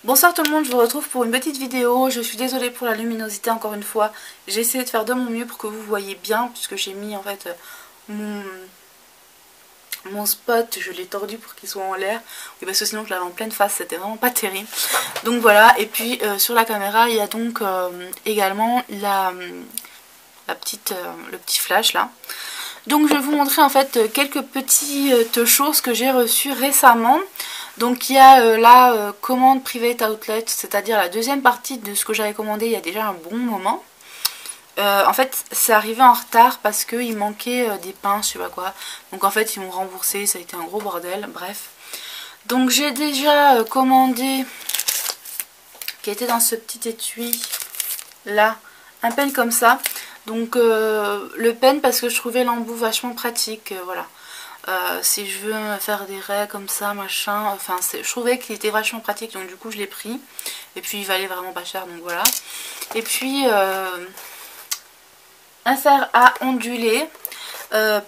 Bonsoir tout le monde, je vous retrouve pour une petite vidéo. Je suis désolée pour la luminosité encore une fois. J'ai essayé de faire de mon mieux pour que vous voyez bien, puisque j'ai mis en fait mon spot, je l'ai tordu pour qu'il soit en l'air. Oui, parce que sinon je l'avais en pleine face, c'était vraiment pas terrible. Donc voilà, et puis sur la caméra il y a donc également le petit flash là. Donc je vais vous montrer en fait quelques petites choses que j'ai reçues récemment. Donc il y a la commande Private Outlet, c'est-à-dire la deuxième partie de ce que j'avais commandé il y a déjà un bon moment. En fait c'est arrivé en retard parce qu'il manquait des pains, je sais pas quoi. Donc en fait ils m'ont remboursé, ça a été un gros bordel, bref. Donc j'ai déjà commandé, qui était dans ce petit étui là, un pen comme ça. Donc le pen parce que je trouvais l'embout vachement pratique, voilà. Si je veux faire des raies comme ça, machin, enfin je trouvais qu'il était vachement pratique, donc du coup je l'ai pris. Et puis il valait vraiment pas cher, donc voilà. Et puis un fer à onduler.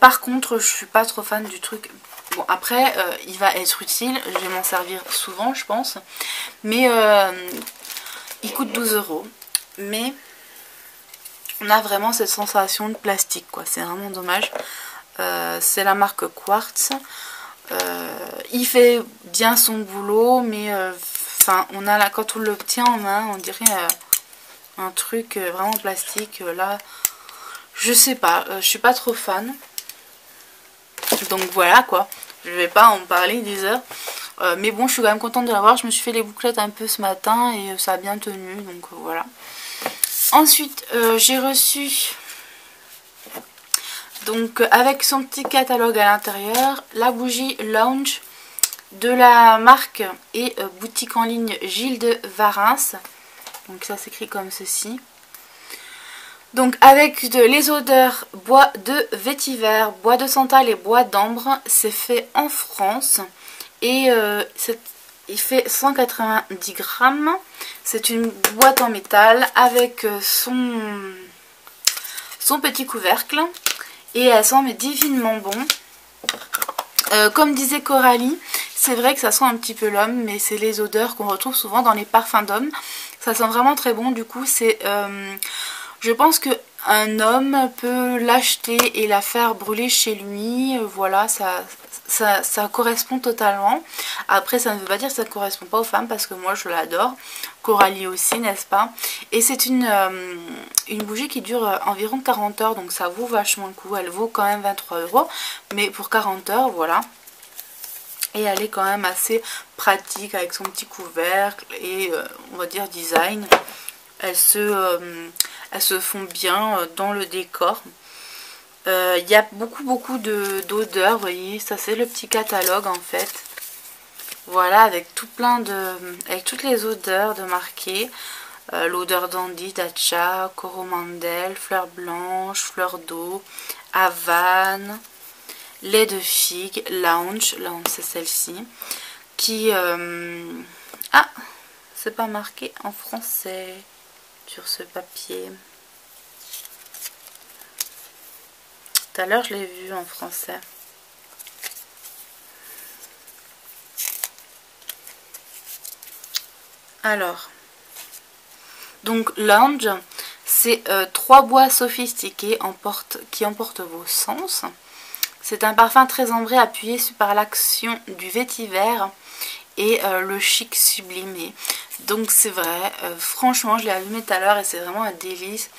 Par contre je suis pas trop fan du truc. Bon après il va être utile, je vais m'en servir souvent je pense. Mais il coûte 12 €. Mais on a vraiment cette sensation de plastique quoi, c'est vraiment dommage. C'est la marque Quartz. Il fait bien son boulot, mais enfin on a là, quand on le tient en main, on dirait un truc vraiment plastique. Là, je sais pas, je suis pas trop fan. Donc voilà quoi, je vais pas en parler 10 heures. Mais bon, je suis quand même contente de l'avoir. Je me suis fait les bouclettes un peu ce matin et ça a bien tenu, donc voilà. Ensuite, j'ai reçu, donc avec son petit catalogue à l'intérieur, la bougie Lounge de la marque et boutique en ligne Gilles de Varins. Donc ça s'écrit comme ceci. Donc avec les odeurs bois de vétiver, bois de santal et bois d'ambre. C'est fait en France et il fait 190 grammes. C'est une boîte en métal avec son petit couvercle. Et elle sent mais divinement bon. Comme disait Coralie, c'est vrai que ça sent un petit peu l'homme, mais c'est les odeurs qu'on retrouve souvent dans les parfums d'hommes. Ça sent vraiment très bon, du coup c'est... je pense qu'un homme peut l'acheter et la faire brûler chez lui, voilà, ça correspond totalement. Après ça ne veut pas dire que ça ne correspond pas aux femmes, parce que moi je l'adore, Coralie aussi, n'est-ce pas? Et c'est une bougie qui dure environ 40 heures, donc ça vaut vachement le coup. Elle vaut quand même 23 €, mais pour 40 heures, voilà. Et elle est quand même assez pratique avec son petit couvercle et on va dire design. Elles se font bien dans le décor. Il y a beaucoup d'odeurs, vous voyez, ça c'est le petit catalogue en fait. Voilà, avec avec toutes les odeurs de marquées. L'odeur d'Andy, Dacha, Coromandel, fleur blanche, fleur d'eau, Havane, lait de figue, Lounge c'est celle-ci. Qui... Ah, c'est pas marqué en français sur ce papier. Tout à l'heure je l'ai vu en français. Alors, donc Lounge, c'est 3 bois sophistiqués qui emportent vos sens. C'est un parfum très ambré appuyé par l'action du vétiver et le chic sublimé. Donc c'est vrai, franchement je l'ai allumé tout à l'heure et c'est vraiment un délice.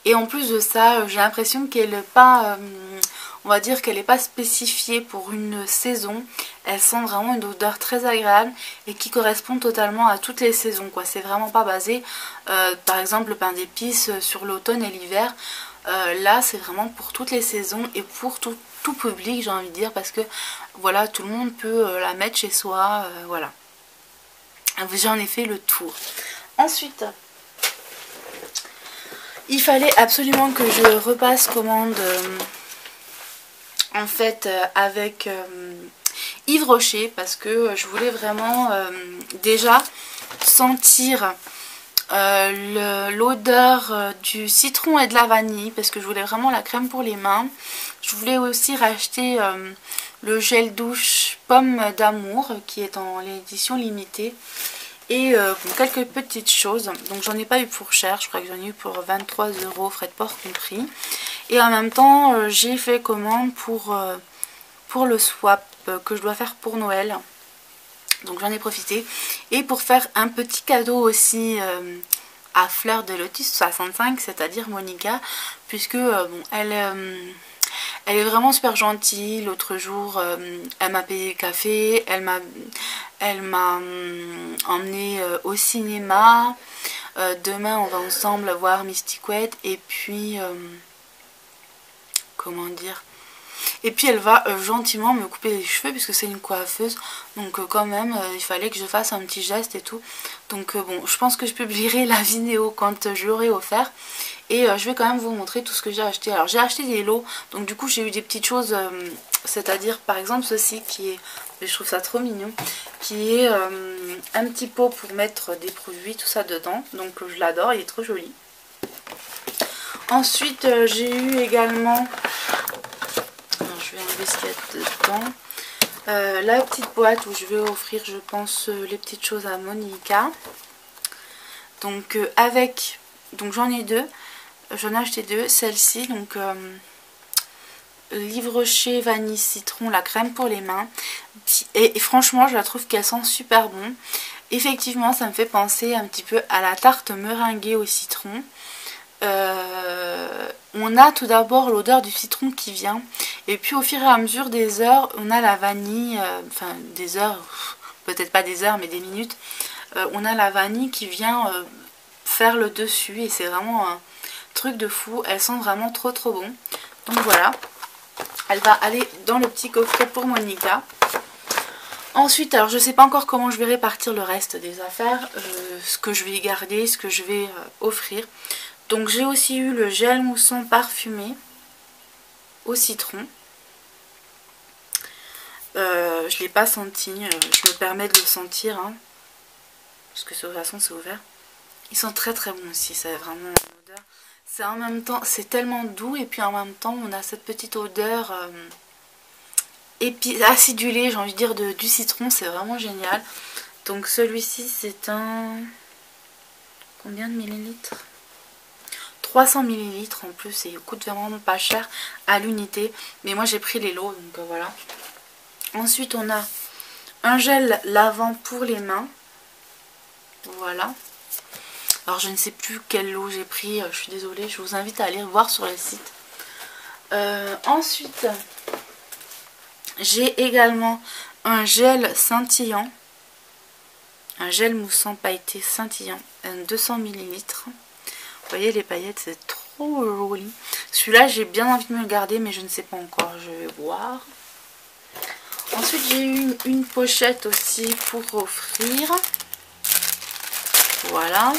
Et en plus de ça, j'ai l'impression qu'elle n'est pas, on va dire qu'elle n'est pas spécifiée pour une saison. Elle sent vraiment une odeur très agréable et qui correspond totalement à toutes les saisons, quoi. C'est vraiment pas basé, par exemple le pain d'épices sur l'automne et l'hiver. Là c'est vraiment pour toutes les saisons et pour tout public, j'ai envie de dire, parce que voilà, tout le monde peut la mettre chez soi, voilà. J'en ai fait le tour. Ensuite, il fallait absolument que je repasse commande en fait avec Yves Rocher, parce que je voulais vraiment déjà sentir l'odeur du citron et de la vanille, parce que je voulais vraiment la crème pour les mains. Je voulais aussi racheter le gel douche pomme d'amour qui est en l'édition limitée. Et bon, quelques petites choses. Donc j'en ai pas eu pour cher, je crois que j'en ai eu pour 23 €, frais de port compris. Et en même temps j'ai fait commande pour le swap que je dois faire pour Noël. Donc j'en ai profité. Et pour faire un petit cadeau aussi à Fleur de Lotus 65, c'est-à-dire Monica, puisque bon, elle est vraiment super gentille. L'autre jour, elle m'a payé le café, elle m'a emmené au cinéma. Demain, on va ensemble voir Mystic Wet. Et puis, comment dire, et puis elle va gentiment me couper les cheveux puisque c'est une coiffeuse. Donc quand même il fallait que je fasse un petit geste et tout. Donc bon, je pense que je publierai la vidéo quand je l'aurai offert. Et je vais quand même vous montrer tout ce que j'ai acheté. Alors j'ai acheté des lots. Donc du coup j'ai eu des petites choses. C'est-à-dire par exemple ceci qui est... Je trouve ça trop mignon. Qui est un petit pot pour mettre des produits, tout ça dedans. Donc je l'adore, il est trop joli. Ensuite j'ai eu également... Je vais enlever ce qu'il y a dedans. La petite boîte où je vais offrir, je pense, les petites choses à Monica. Donc donc j'en ai deux. J'en ai acheté deux. Celle-ci, donc Livre Rocher vanille citron, la crème pour les mains. Et franchement, je la trouve qu'elle sent super bon. Effectivement, ça me fait penser un petit peu à la tarte meringuée au citron. On a tout d'abord l'odeur du citron qui vient, et puis au fur et à mesure des heures on a la vanille, enfin des heures, peut-être pas des heures mais des minutes, on a la vanille qui vient faire le dessus, et c'est vraiment un truc de fou. Elle sent vraiment trop bon. Donc voilà, elle va aller dans le petit coffret pour Monica. Ensuite, alors je sais pas encore comment je vais répartir le reste des affaires, ce que je vais garder, ce que je vais offrir. Donc j'ai aussi eu le gel moussant parfumé au citron. Je ne l'ai pas senti, je me permets de le sentir, hein, parce que de toute façon c'est ouvert. Ils sont très bons aussi, c'est vraiment une odeur. C'est en même temps, c'est tellement doux, et puis en même temps on a cette petite odeur acidulée, j'ai envie de dire, du citron. C'est vraiment génial. Donc celui-ci c'est un... Combien de millilitres ? 300 ml en plus, et il coûte vraiment pas cher à l'unité. Mais moi j'ai pris les lots, donc voilà. Ensuite on a un gel lavant pour les mains. Voilà. Alors je ne sais plus quel lot j'ai pris, je suis désolée, je vous invite à aller voir sur le site. Ensuite j'ai également un gel scintillant. Un gel moussant pailleté scintillant, 200 ml. Vous voyez les paillettes, c'est trop joli. Celui-là, j'ai bien envie de me le garder, mais je ne sais pas encore. Je vais voir. Ensuite, j'ai eu une pochette aussi pour offrir. Voilà.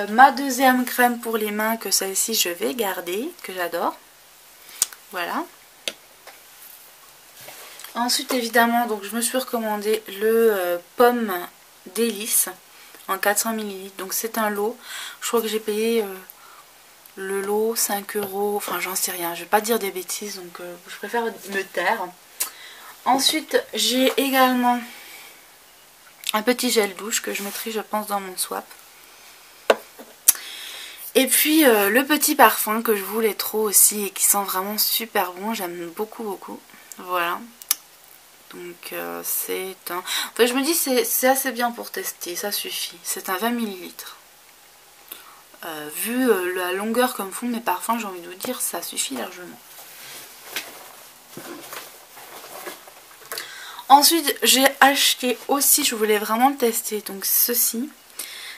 Ma deuxième crème pour les mains, que celle-ci, je vais garder, que j'adore. Voilà. Ensuite, évidemment, donc je me suis recommandé le pomme délice en 400 ml. Donc c'est un lot. Je crois que j'ai payé le lot 5 €. Enfin, j'en sais rien. Je vais pas dire des bêtises, donc je préfère me taire. Ensuite, j'ai également un petit gel douche que je mettrai, je pense, dans mon swap. Et puis le petit parfum que je voulais trop aussi et qui sent vraiment super bon. J'aime beaucoup. Voilà. Donc c'est un... Enfin, je me dis c'est assez bien pour tester, ça suffit. C'est un 20 ml. Vu la longueur comme font mes parfums, j'ai envie de vous dire, ça suffit largement. Ensuite, j'ai acheté aussi, je voulais vraiment le tester, donc ceci.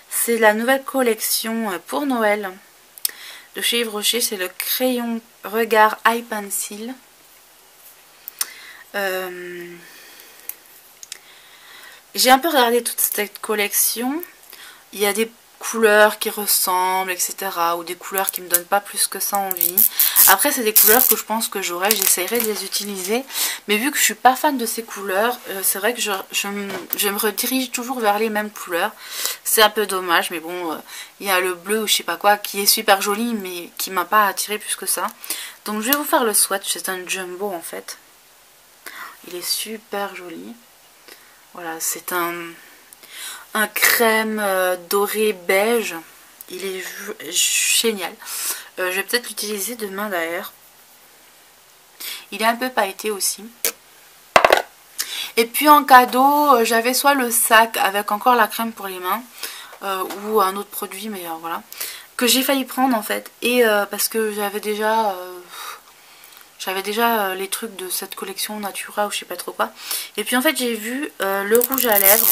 C'est la nouvelle collection pour Noël de chez Yves Rocher. C'est le crayon regard Eye Pencil. J'ai un peu regardé toute cette collection. Il y a des couleurs qui ressemblent, etc. Ou des couleurs qui me donnent pas plus que ça envie. Après, c'est des couleurs que je pense que j'aurai. J'essaierai de les utiliser. Mais vu que je suis pas fan de ces couleurs, c'est vrai que je me redirige toujours vers les mêmes couleurs. C'est un peu dommage. Mais bon, il y a le bleu ou je sais pas quoi qui est super joli, mais qui m'a pas attiré plus que ça. Donc je vais vous faire le swatch. C'est un jumbo en fait. Il est super joli. Voilà, c'est un crème doré beige. Il est génial. Je vais peut-être l'utiliser demain d'ailleurs. Il est un peu pailleté aussi. Et puis en cadeau, j'avais soit le sac avec encore la crème pour les mains, ou un autre produit, mais voilà, que j'ai failli prendre en fait. Et parce que j'avais déjà les trucs de cette collection Natura ou je sais pas trop quoi. Et puis en fait j'ai vu le rouge à lèvres.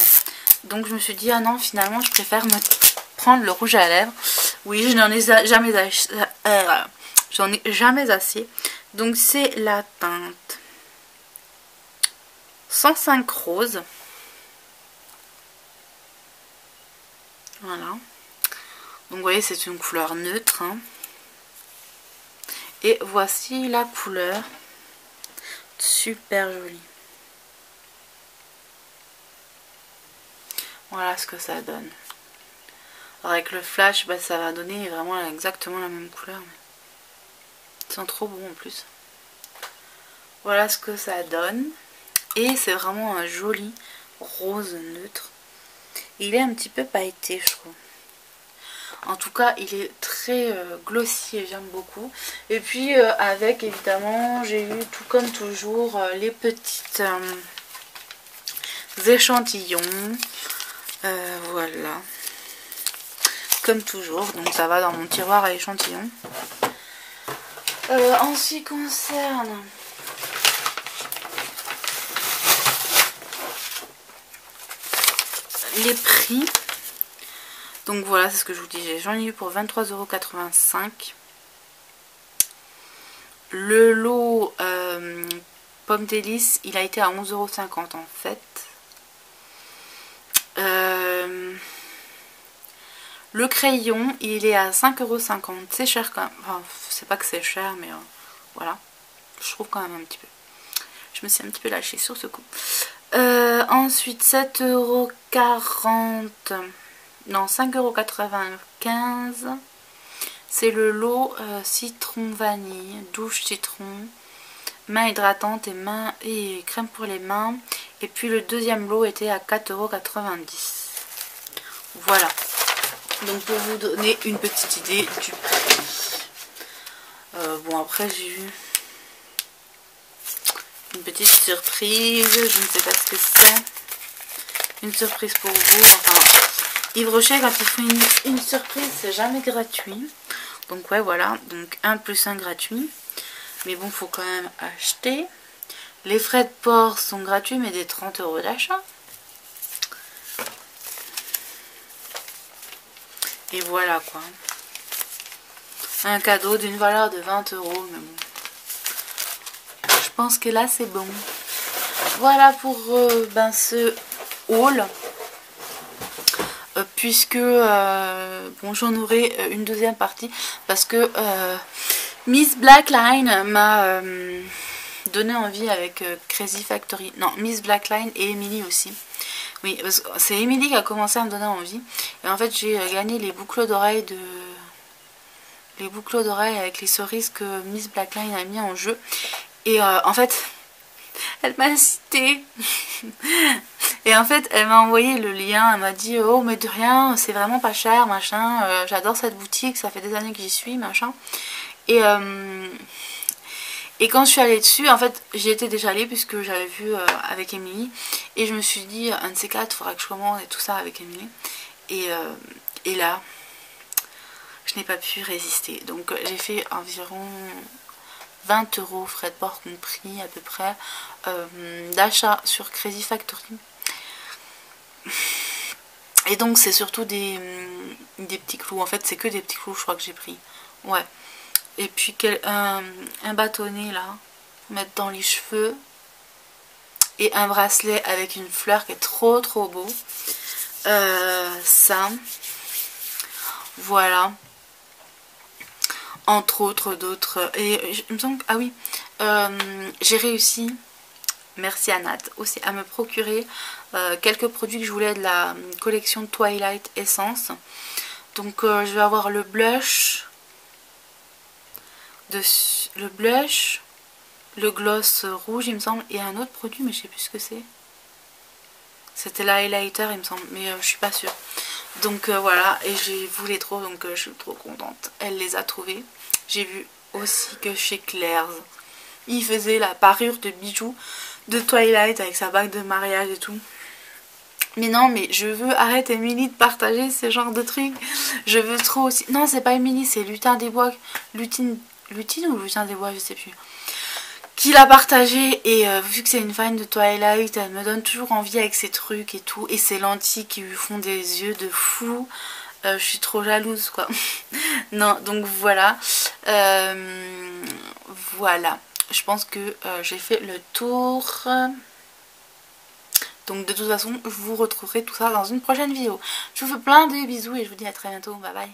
Donc je me suis dit ah non, finalement je préfère me prendre le rouge à lèvres. Oui, je n'en ai jamais assez. Donc c'est la teinte 105 rose. Voilà. Donc vous voyez, c'est une couleur neutre. Hein. Et voici la couleur. Super jolie. Voilà ce que ça donne. Alors avec le flash, bah, ça va donner vraiment exactement la même couleur. Ils sont trop beaux en plus. Voilà ce que ça donne. Et c'est vraiment un joli rose neutre. Il est un petit peu pailleté, je trouve. En tout cas, il est très glossy et j'aime beaucoup. Et puis avec, évidemment, j'ai eu tout comme toujours les petites échantillons. Voilà. Comme toujours. Donc ça va dans mon tiroir à échantillons. En ce qui concerne les prix, donc voilà, c'est ce que je vous disais, j'en ai eu pour 23,85 €. Le lot pomme délice, il a été à 11,50 € en fait. Le crayon, il est à 5,50 €. C'est cher quand même. Enfin, c'est pas que c'est cher, mais voilà. Je trouve quand même un petit peu. Je me suis un petit peu lâchée sur ce coup. Ensuite, 7,40 €. Non, 5,95 €. C'est le lot citron vanille, douche citron, main hydratante et crème pour les mains. Et puis le deuxième lot était à 4,90 €. Voilà. Donc pour vous donner une petite idée du prix. Bon, après j'ai eu une petite surprise. Je ne sais pas ce que c'est. Une surprise pour vous. Enfin, Yves Rocher, quand il fait une surprise, c'est jamais gratuit. Donc ouais, voilà. Donc 1 + 1 gratuit. Mais bon, faut quand même acheter. Les frais de port sont gratuits, mais des 30 € d'achat. Et voilà quoi. Un cadeau d'une valeur de 20 €. Mais bon. Je pense que là c'est bon. Voilà pour ce haul. Puisque bon, j'en aurai une deuxième partie. Parce que Miss Blackline m'a donné envie avec Crazy Factory. Non, Miss Blackline et Emily aussi. Oui, c'est Emily qui a commencé à me donner envie. Et en fait, j'ai gagné les boucles d'oreilles avec les cerises que Miss Blackline a mis en jeu. Et en fait, elle m'a incité. Et en fait, elle m'a envoyé le lien. Elle m'a dit oh, mais de rien, c'est vraiment pas cher, machin. J'adore cette boutique, ça fait des années que j'y suis, machin. Et quand je suis allée dessus, en fait, j'y étais déjà allée puisque j'avais vu avec Emily. Et je me suis dit, un de ces quatre, il faudra que je commande et tout ça avec Emily. Et là, je n'ai pas pu résister. Donc j'ai fait environ 20 € frais de port compris à peu près d'achat sur Crazy Factory. Et donc c'est surtout des petits clous. En fait, c'est que des petits clous, je crois que j'ai pris. Ouais. Et puis un bâtonnet là, mettre dans les cheveux. Et un bracelet avec une fleur qui est trop beau. Ça. Voilà. Entre autres d'autres. Et il me semble que... Ah oui. J'ai réussi, merci à Nat, aussi à me procurer quelques produits que je voulais de la collection Twilight Essence. Donc je vais avoir le blush. Le gloss rouge il me semble, et un autre produit mais je sais plus ce que c'est. C'était l'highlighter il me semble, mais je suis pas sûre. Donc voilà, et j'ai voulu trop, donc je suis trop contente. Elle les a trouvés. J'ai vu aussi que chez Claire's, il faisait la parure de bijoux de Twilight avec sa bague de mariage et tout. Mais non, mais je veux, arrête Émilie de partager ce genre de trucs. Je veux trop aussi. Non, c'est pas Émilie, c'est Lutin des Bois. Lutine ou Lutin des Bois, je sais plus. Qui l'a partagé, et vu que c'est une fan de Twilight, elle me donne toujours envie avec ses trucs et tout. Et ses lentilles qui lui font des yeux de fou. Je suis trop jalouse quoi. Non, donc voilà. Voilà. Je pense que j'ai fait le tour. Donc de toute façon, je vous retrouverai tout ça dans une prochaine vidéo. Je vous fais plein de bisous et je vous dis à très bientôt. Bye bye.